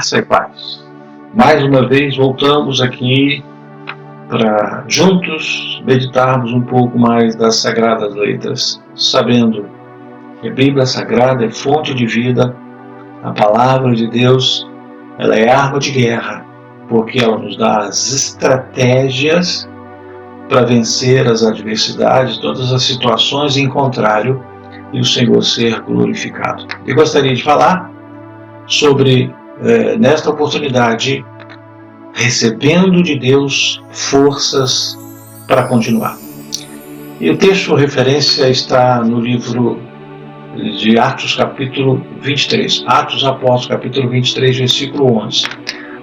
Graça e paz. Mais uma vez voltamos aqui para juntos meditarmos um pouco mais das Sagradas Letras, sabendo que a Bíblia Sagrada é fonte de vida, a Palavra de Deus, ela é arma de guerra, porque ela nos dá as estratégias para vencer as adversidades, todas as situações em contrário e o Senhor ser glorificado. Eu gostaria de falar sobre, nesta oportunidade, recebendo de Deus forças para continuar. E o texto referência está no livro de Atos, capítulo 23. Atos Apóstolos, capítulo 23, versículo 11.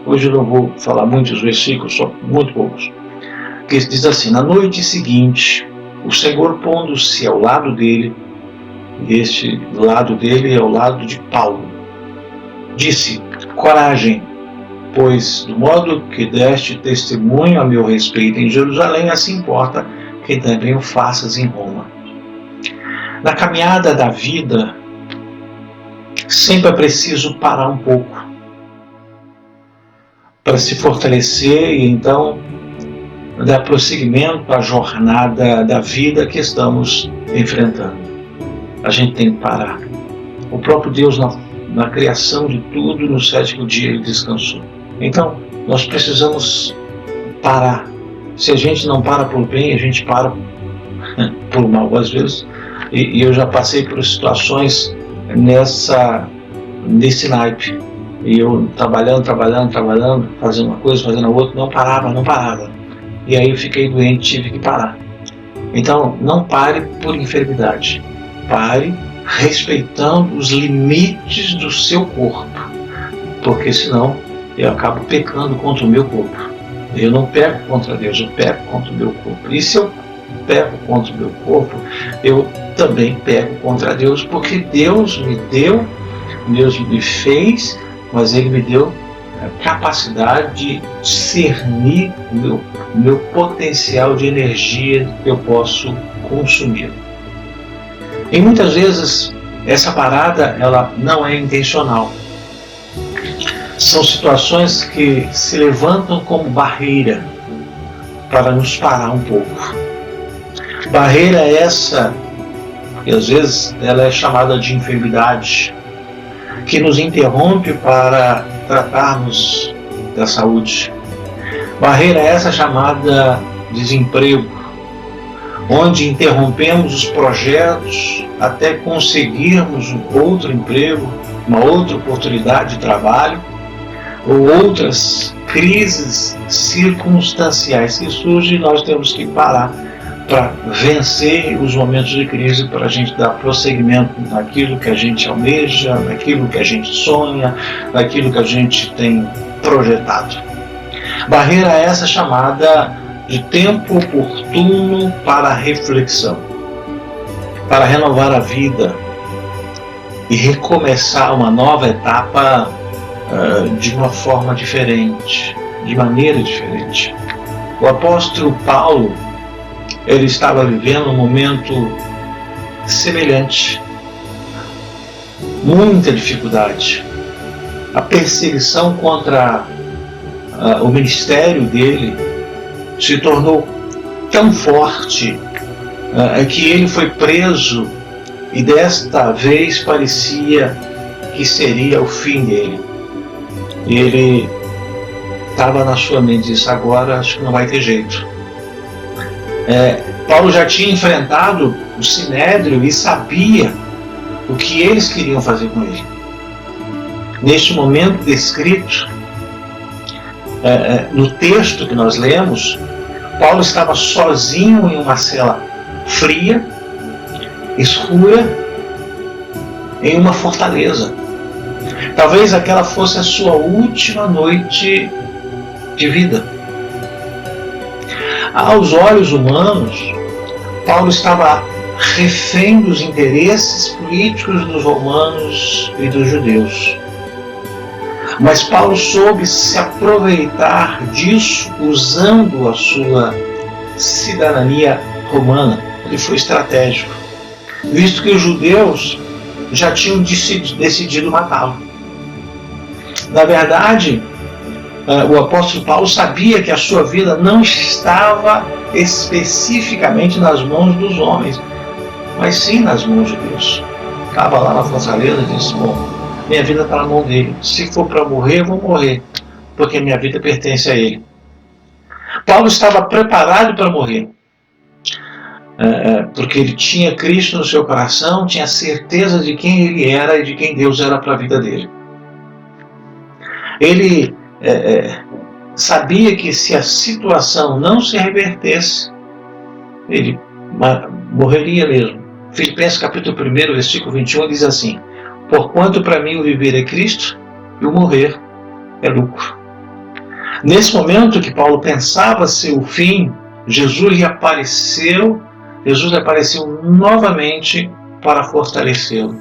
Hoje eu não vou falar muitos versículos, só muito poucos. Que diz assim: na noite seguinte, o Senhor, pondo-se ao lado dele, e este lado dele é o lado de Paulo, disse: coragem, pois do modo que deste testemunho a meu respeito em Jerusalém, assim importa que também o faças em Roma. Na caminhada da vida, sempre é preciso parar um pouco para se fortalecer e então dar prosseguimento à jornada da vida que estamos enfrentando. A gente tem que parar. O próprio Deus, na criação de tudo, no sétimo dia ele descansou. Então, nós precisamos parar. Se a gente não para por bem, a gente para por mal, às vezes. E eu já passei por situações nesse naipe. E eu trabalhando, fazendo uma coisa, fazendo a outra, não parava. E aí eu fiquei doente, tive que parar. Então, não pare por enfermidade. Pare respeitando os limites do seu corpo, porque senão eu acabo pecando contra o meu corpo. Eu não peco contra Deus, eu peco contra o meu corpo. E se eu peco contra o meu corpo, eu também peco contra Deus, porque Deus me deu, Deus me fez, mas Ele me deu a capacidade de discernir o meu potencial de energia que eu posso consumir. E muitas vezes essa parada ela não é intencional. São situações que se levantam como barreira para nos parar um pouco. Barreira essa, que às vezes ela é chamada de enfermidade, que nos interrompe para tratarmos da saúde. Barreira essa chamada desemprego, onde interrompemos os projetos até conseguirmos um outro emprego, uma outra oportunidade de trabalho, ou outras crises circunstanciais que surgem, nós temos que parar para vencer os momentos de crise, para a gente dar prosseguimento naquilo que a gente almeja, naquilo que a gente sonha, naquilo que a gente tem projetado. Barreira essa chamada de tempo oportuno para a reflexão, para renovar a vida e recomeçar uma nova etapa de uma forma diferente, de maneira diferente. O apóstolo Paulo, ele estava vivendo um momento semelhante, muita dificuldade. A perseguição contra o ministério dele se tornou tão forte que ele foi preso e desta vez parecia que seria o fim dele. Ele estava na sua mente, disse: agora acho que não vai ter jeito. Paulo já tinha enfrentado o Sinédrio e sabia o que eles queriam fazer com ele. Neste momento descrito no texto que nós lemos, Paulo estava sozinho em uma cela fria, escura, em uma fortaleza. Talvez aquela fosse a sua última noite de vida. Aos olhos humanos, Paulo estava refém dos interesses políticos dos romanos e dos judeus. Mas Paulo soube se aproveitar disso usando a sua cidadania romana. Ele foi estratégico, visto que os judeus já tinham decidido matá-lo. Na verdade, o apóstolo Paulo sabia que a sua vida não estava especificamente nas mãos dos homens, mas sim nas mãos de Deus. Estava lá na fortaleza e disse: bom, minha vida está na mão dele. Se for para morrer, eu vou morrer, porque minha vida pertence a ele. Paulo estava preparado para morrer, porque ele tinha Cristo no seu coração, tinha certeza de quem ele era e de quem Deus era para a vida dele. Ele sabia que se a situação não se revertesse, ele morreria mesmo. Filipenses capítulo 1, versículo 21 diz assim: porquanto para mim o viver é Cristo e o morrer é lucro. Nesse momento que Paulo pensava ser o fim, Jesus lhe apareceu novamente para fortalecê-lo.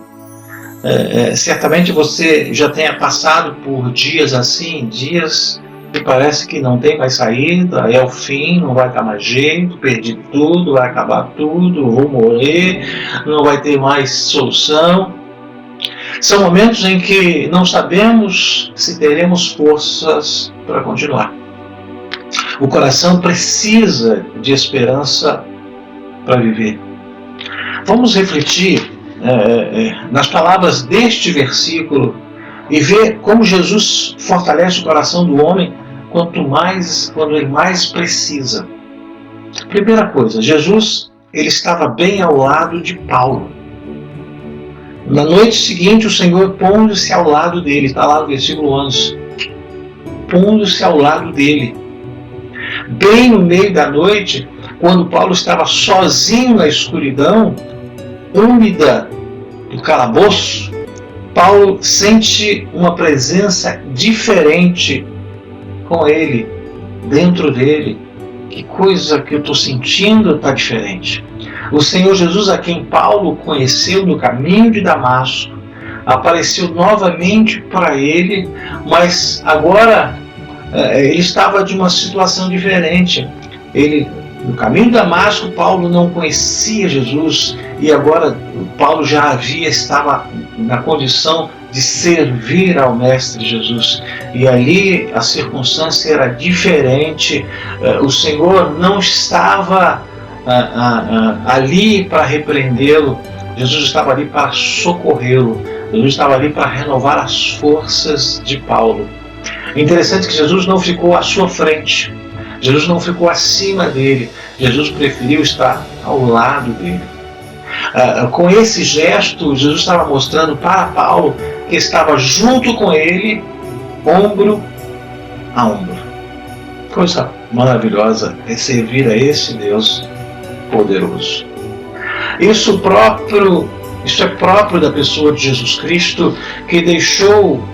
Certamente você já tenha passado por dias assim, dias que parece que não tem mais saída, é o fim, não vai dar mais jeito, perdi tudo, vai acabar tudo, vou morrer, não vai ter mais solução. São momentos em que não sabemos se teremos forças para continuar. O coração precisa de esperança para viver. Vamos refletir nas palavras deste versículo e ver como Jesus fortalece o coração do homem quando ele mais precisa. Primeira coisa, Jesus ele estava bem ao lado de Paulo. Na noite seguinte, o Senhor pondo-se ao lado dele, está lá no versículo 11, pondo-se ao lado dele. Bem no meio da noite, quando Paulo estava sozinho na escuridão úmida do calabouço, Paulo sente uma presença diferente com ele, dentro dele. Que coisa que eu estou sentindo está diferente. O Senhor Jesus, a quem Paulo conheceu no caminho de Damasco, apareceu novamente para ele, mas agora ele estava de uma situação diferente. No caminho de Damasco, Paulo não conhecia Jesus e agora Paulo já estava na condição de servir ao Mestre Jesus. E ali a circunstância era diferente. O Senhor não estava ali para repreendê-lo. Jesus estava ali para socorrê-lo. Jesus estava ali para renovar as forças de Paulo. É interessante que Jesus não ficou à sua frente. Jesus não ficou acima dele. Jesus preferiu estar ao lado dele. Com esse gesto, Jesus estava mostrando para Paulo que estava junto com ele, ombro a ombro. Coisa maravilhosa é servir a esse Deus poderoso. Isso é próprio da pessoa de Jesus Cristo, que deixou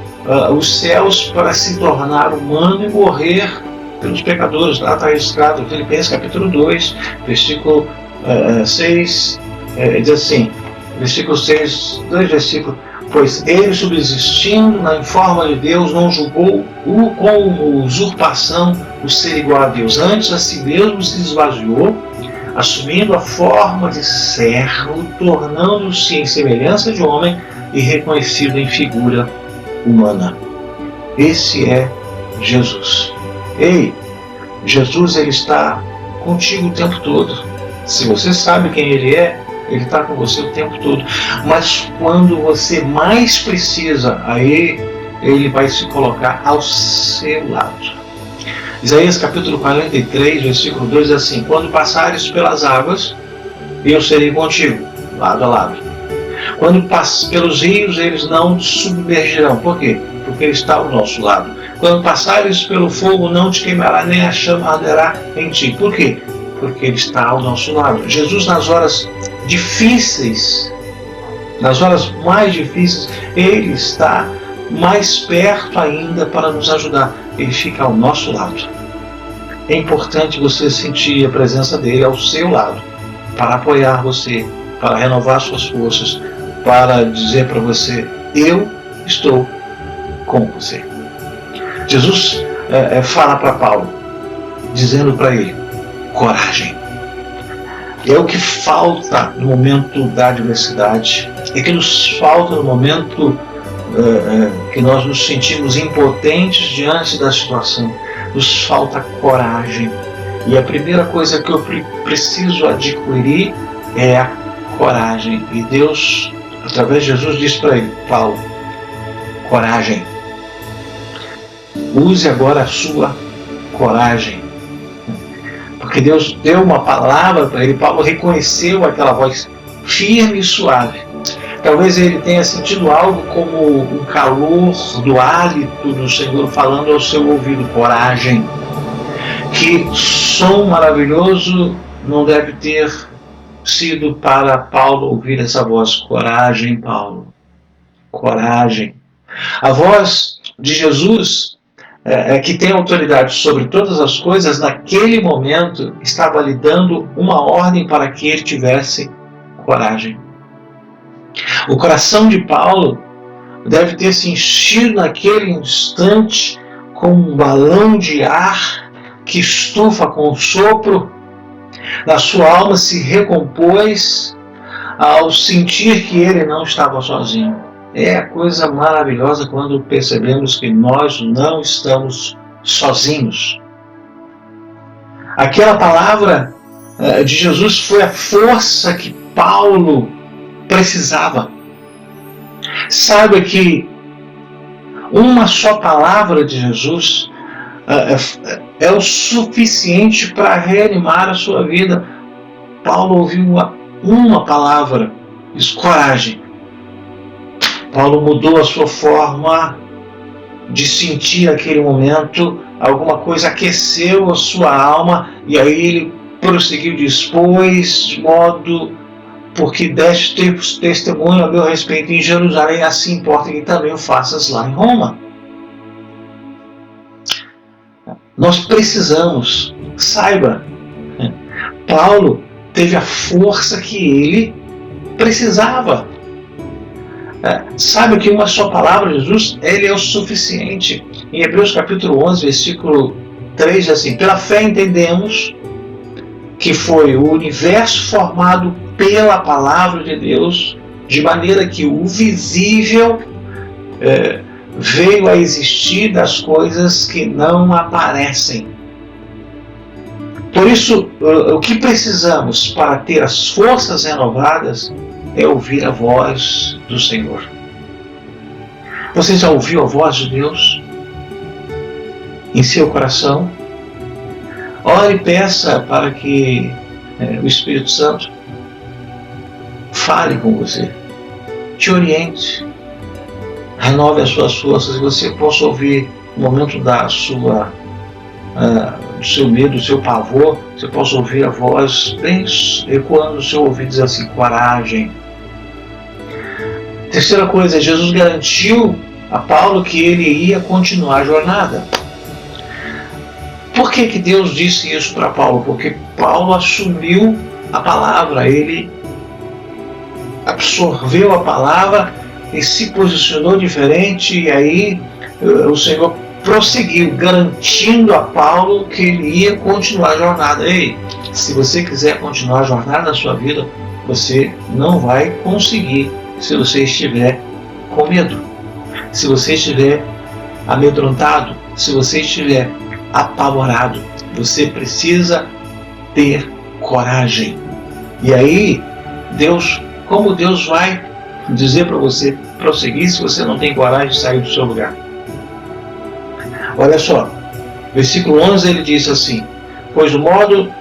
os céus para se tornar humano e morrer pelos pecadores. Lá está registrado em Filipenses capítulo 2, versículo 6, diz assim, versículo 6, 2 versículos: pois ele, subsistindo em forma de Deus, não julgou como usurpação o ser igual a Deus. Antes, a si mesmo se esvaziou, assumindo a forma de servo, tornando-se em semelhança de homem e reconhecido em figura humana. Esse é Jesus. Ei, Jesus ele está contigo o tempo todo. Se você sabe quem ele é, ele está com você o tempo todo. Mas quando você mais precisa, aí ele vai se colocar ao seu lado. Isaías capítulo 43, versículo 2 diz assim: quando passares pelas águas, eu serei contigo, lado a lado. Quando passares pelos rios, eles não te submergirão. Por quê? Porque ele está ao nosso lado. Quando passares pelo fogo, não te queimará, nem a chama arderá em ti. Por quê? Porque ele está ao nosso lado. Jesus, nas horas difíceis, nas horas mais difíceis, ele está mais perto ainda para nos ajudar. Ele fica ao nosso lado. É importante você sentir a presença dele ao seu lado, para apoiar você, para renovar suas forças, para dizer para você: eu estou com você. Jesus fala para Paulo, dizendo para ele: coragem. É o que falta no momento da adversidade, é o que nos falta no momento que nós nos sentimos impotentes diante da situação, nos falta coragem. E a primeira coisa que eu preciso adquirir é a coragem. E Deus, através de Jesus, diz para ele: Paulo, coragem. Use agora a sua coragem. Porque Deus deu uma palavra para ele. Paulo reconheceu aquela voz firme e suave. Talvez ele tenha sentido algo como um calor do hálito do Senhor falando ao seu ouvido: coragem. Que som maravilhoso não deve ter sido para Paulo ouvir essa voz: coragem, Paulo, coragem. A voz de Jesus, que tem autoridade sobre todas as coisas, naquele momento estava lhe dando uma ordem para que ele tivesse coragem. O coração de Paulo deve ter se enchido naquele instante com um balão de ar que estufa com o sopro. Na sua alma se recompôs ao sentir que ele não estava sozinho. É a coisa maravilhosa quando percebemos que nós não estamos sozinhos. Aquela palavra de Jesus foi a força que Paulo precisava. Saiba que uma só palavra de Jesus é o suficiente para reanimar a sua vida. Paulo ouviu uma palavra: coragem. Paulo mudou a sua forma de sentir aquele momento, alguma coisa aqueceu a sua alma, e aí ele prosseguiu, dispôs de modo porque deste testemunho a meu respeito em Jerusalém, assim importa que também o faças lá em Roma. Nós precisamos, saiba, Paulo teve a força que ele precisava. Sabe que uma só palavra de Jesus, ele é o suficiente. Em Hebreus capítulo 11, versículo 3, diz assim: pela fé entendemos que foi o universo formado pela palavra de Deus, de maneira que o visível veio a existir das coisas que não aparecem. Por isso, o que precisamos para ter as forças renovadas é ouvir a voz do Senhor. Você já ouviu a voz de Deus em seu coração? Ore e peça para que o Espírito Santo fale com você, te oriente, renove as suas forças e você possa ouvir no momento do seu medo, do seu pavor, você possa ouvir a voz bem ecoando no seu ouvido, dizer assim: coragem. Terceira coisa, Jesus garantiu a Paulo que ele ia continuar a jornada. Por que Deus disse isso para Paulo? Porque Paulo assumiu a palavra, ele absorveu a palavra e se posicionou diferente, e aí o Senhor prosseguiu, garantindo a Paulo que ele ia continuar a jornada. Ei, se você quiser continuar a jornada na sua vida, você não vai conseguir se você estiver com medo, se você estiver amedrontado, se você estiver apavorado. Você precisa ter coragem. E aí, como Deus vai dizer para você prosseguir se você não tem coragem de sair do seu lugar? Olha só, versículo 11 ele diz assim: pois o modo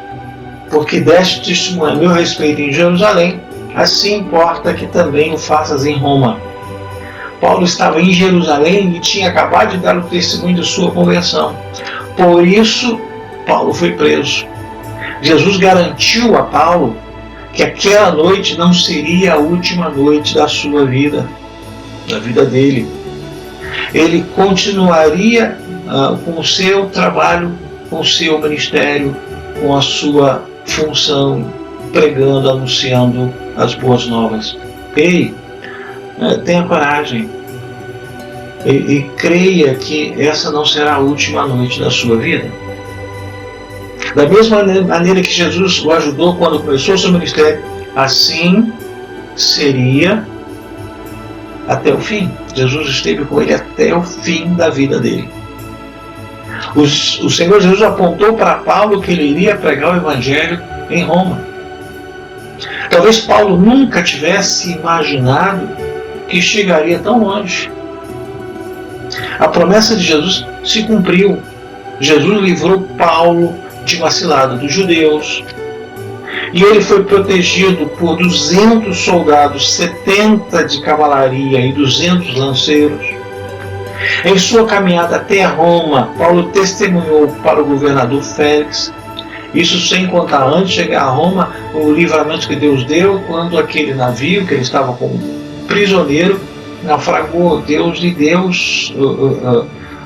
porque deste testemunho a meu respeito em Jerusalém, assim importa que também o faças em Roma. Paulo estava em Jerusalém e tinha acabado de dar o testemunho de sua conversão. Por isso, Paulo foi preso. Jesus garantiu a Paulo que aquela noite não seria a última noite da sua vida, da vida dele. Ele continuaria com o seu trabalho, com o seu ministério, com a sua função, pregando, anunciando as boas novas. Ei, tenha coragem e creia que essa não será a última noite da sua vida. Da mesma maneira que Jesus o ajudou quando começou o seu ministério, assim seria até o fim. Jesus esteve com ele até o fim da vida dele. O Senhor Jesus apontou para Paulo que ele iria pregar o Evangelho em Roma. Talvez Paulo nunca tivesse imaginado que chegaria tão longe. A promessa de Jesus se cumpriu. Jesus livrou Paulo de uma cilada dos judeus. E ele foi protegido por 200 soldados, 70 de cavalaria e 200 lanceiros. Em sua caminhada até Roma, Paulo testemunhou para o governador Félix, isso sem contar antes de chegar a Roma, o livramento que Deus deu quando aquele navio que ele estava como prisioneiro naufragou. Deus lhe deu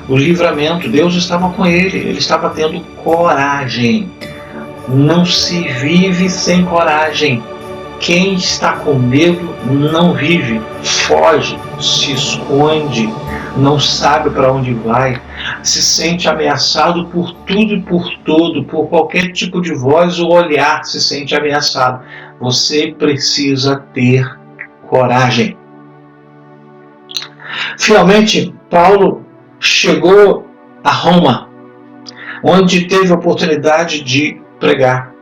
o livramento, Deus estava com ele estava tendo coragem. Não se vive sem coragem. Quem está com medo não vive, foge, se esconde, não sabe para onde vai, se sente ameaçado por tudo e por todo, por qualquer tipo de voz ou olhar, se sente ameaçado. Você precisa ter coragem. Finalmente, Paulo chegou a Roma, onde teve a oportunidade de pregar.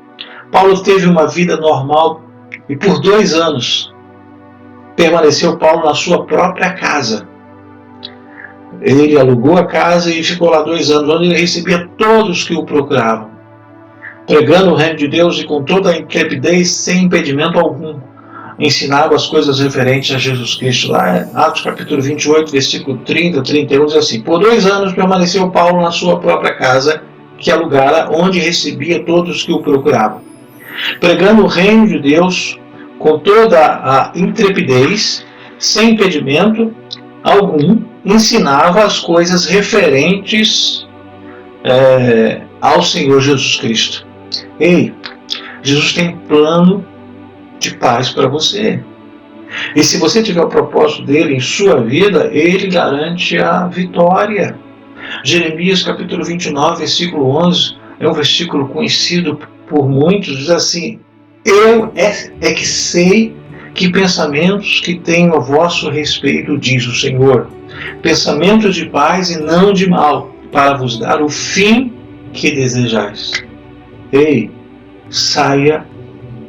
Paulo teve uma vida normal e por 2 anos permaneceu Paulo na sua própria casa. Ele alugou a casa e ficou lá 2 anos, onde ele recebia todos que o procuravam, pregando o reino de Deus e com toda a intrepidez, sem impedimento algum, ensinava as coisas referentes a Jesus Cristo. Lá em Atos capítulo 28, versículo 30, 31, diz assim: por 2 anos permaneceu Paulo na sua própria casa, que alugara, onde recebia todos que o procuravam, pregando o reino de Deus com toda a intrepidez, sem impedimento algum, ensinava as coisas referentes ao Senhor Jesus Cristo. Ei, Jesus tem um plano de paz para você. E se você tiver o propósito dele em sua vida, ele garante a vitória. Jeremias capítulo 29, versículo 11, é um versículo conhecido por muitos, diz assim: eu é que sei que pensamentos que tenho a vosso respeito, diz o Senhor, pensamentos de paz e não de mal, para vos dar o fim que desejais. Ei, saia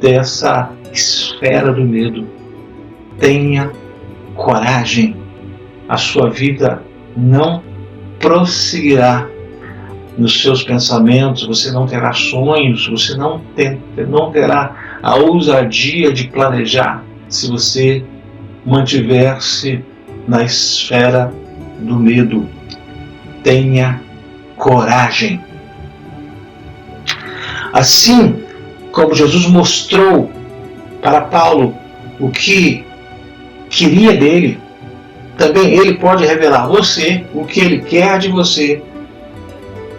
dessa esfera do medo. Tenha coragem. A sua vida não prosseguirá nos seus pensamentos, você não terá sonhos, você não terá a ousadia de planejar se você mantiver-se na esfera do medo. Tenha coragem. Assim como Jesus mostrou para Paulo o que queria dele, também ele pode revelar a você o que ele quer de você.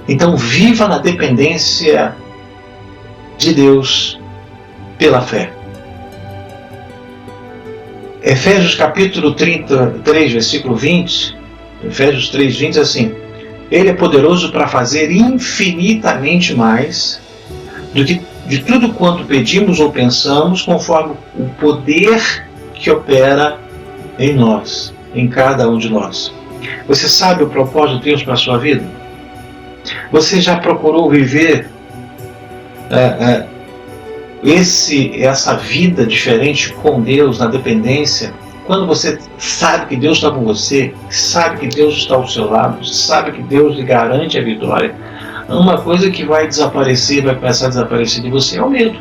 Então viva na dependência de Deus pela fé. Efésios capítulo 33, versículo 20, Efésios 3, 20, assim: ele é poderoso para fazer infinitamente mais do que de tudo quanto pedimos ou pensamos, conforme o poder que opera em nós, em cada um de nós. Você sabe o propósito de Deus para a sua vida? Você já procurou viver essa vida diferente com Deus, na dependência? Quando você sabe que Deus está com você, sabe que Deus está ao seu lado, sabe que Deus lhe garante a vitória, uma coisa que vai desaparecer, vai começar a desaparecer de você é o medo.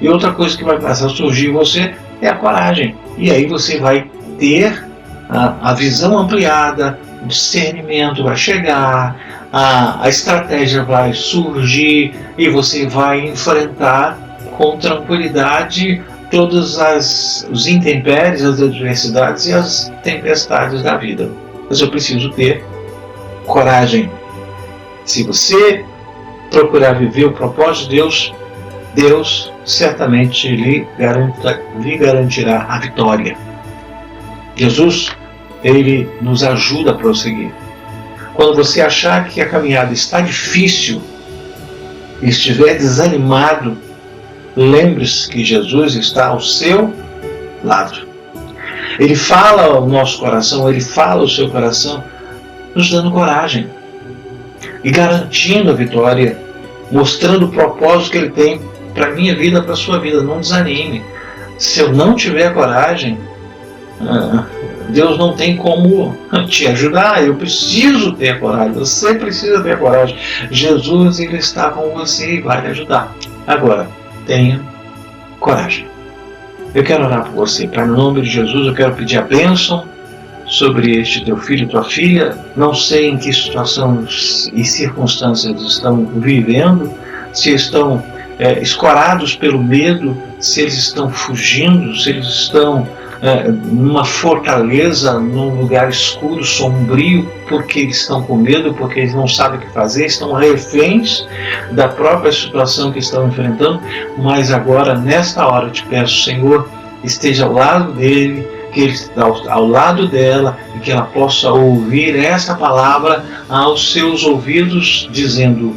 E outra coisa que vai começar a surgir em você é a coragem. E aí você vai ter a visão ampliada, o discernimento vai chegar, a estratégia vai surgir e você vai enfrentar com tranquilidade todos os intempéries, as adversidades e as tempestades da vida. Mas eu preciso ter coragem. Se você procurar viver o propósito de Deus, Deus certamente lhe garantirá a vitória. Jesus, ele nos ajuda a prosseguir. Quando você achar que a caminhada está difícil e estiver desanimado, lembre-se que Jesus está ao seu lado. Ele fala ao nosso coração, Ele fala ao seu coração, nos dando coragem e garantindo a vitória, mostrando o propósito que Ele tem para a minha vida, para a sua vida. Não desanime. Se eu não tiver coragem, Deus não tem como te ajudar. Eu preciso ter coragem. Você precisa ter coragem. Jesus, Ele está com você e vai te ajudar. Agora, tenha coragem. Eu quero orar por você. Pai, no nome de Jesus, eu quero pedir a bênção sobre este teu filho e tua filha. Não sei em que situação e circunstâncias eles estão vivendo, se estão escorados pelo medo, se eles estão fugindo, se eles estão numa fortaleza, num lugar escuro, sombrio, porque eles estão com medo, porque eles não sabem o que fazer, estão reféns da própria situação que estão enfrentando. Mas agora, nesta hora, eu te peço, Senhor, esteja ao lado dele, que ele esteja ao lado dela, e que ela possa ouvir essa palavra aos seus ouvidos, dizendo: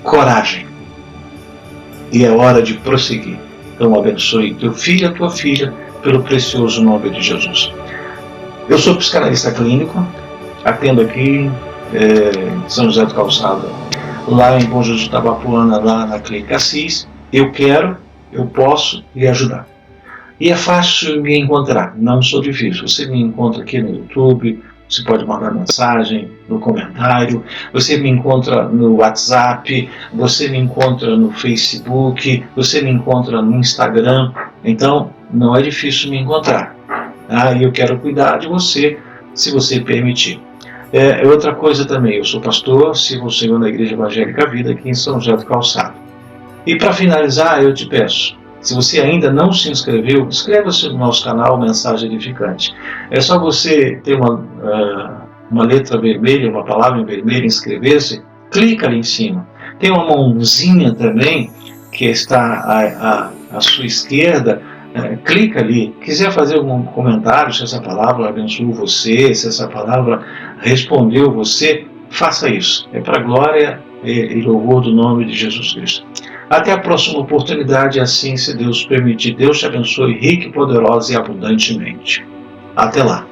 coragem, e é hora de prosseguir. Então abençoe teu filho e a tua filha, pelo precioso nome de Jesus. Eu sou psicanalista clínico, atendo aqui em São José do Calçado, lá em Bom Jesus de Itabapoana, lá na Clínica Assis. Eu quero, eu posso lhe ajudar. E é fácil me encontrar, não sou difícil. Você me encontra aqui no YouTube, você pode mandar mensagem no comentário, você me encontra no WhatsApp, você me encontra no Facebook, você me encontra no Instagram. Então, não é difícil me encontrar. E eu quero cuidar de você, se você permitir. Outra coisa também, eu sou pastor, sirvo o Senhor na Igreja Evangélica Vida, aqui em São José do Calçado. E para finalizar, eu te peço, se você ainda não se inscreveu, inscreva-se no nosso canal Mensagem Edificante. É só você ter uma letra vermelha, uma palavra em vermelho, inscrever-se, clica ali em cima. Tem uma mãozinha também, que está à sua esquerda, clica ali. Quiser fazer algum comentário, se essa palavra abençoou você, se essa palavra respondeu você, faça isso. É para a glória e louvor do nome de Jesus Cristo. Até a próxima oportunidade, assim, se Deus permitir. Deus te abençoe rica, poderosa e abundantemente. Até lá.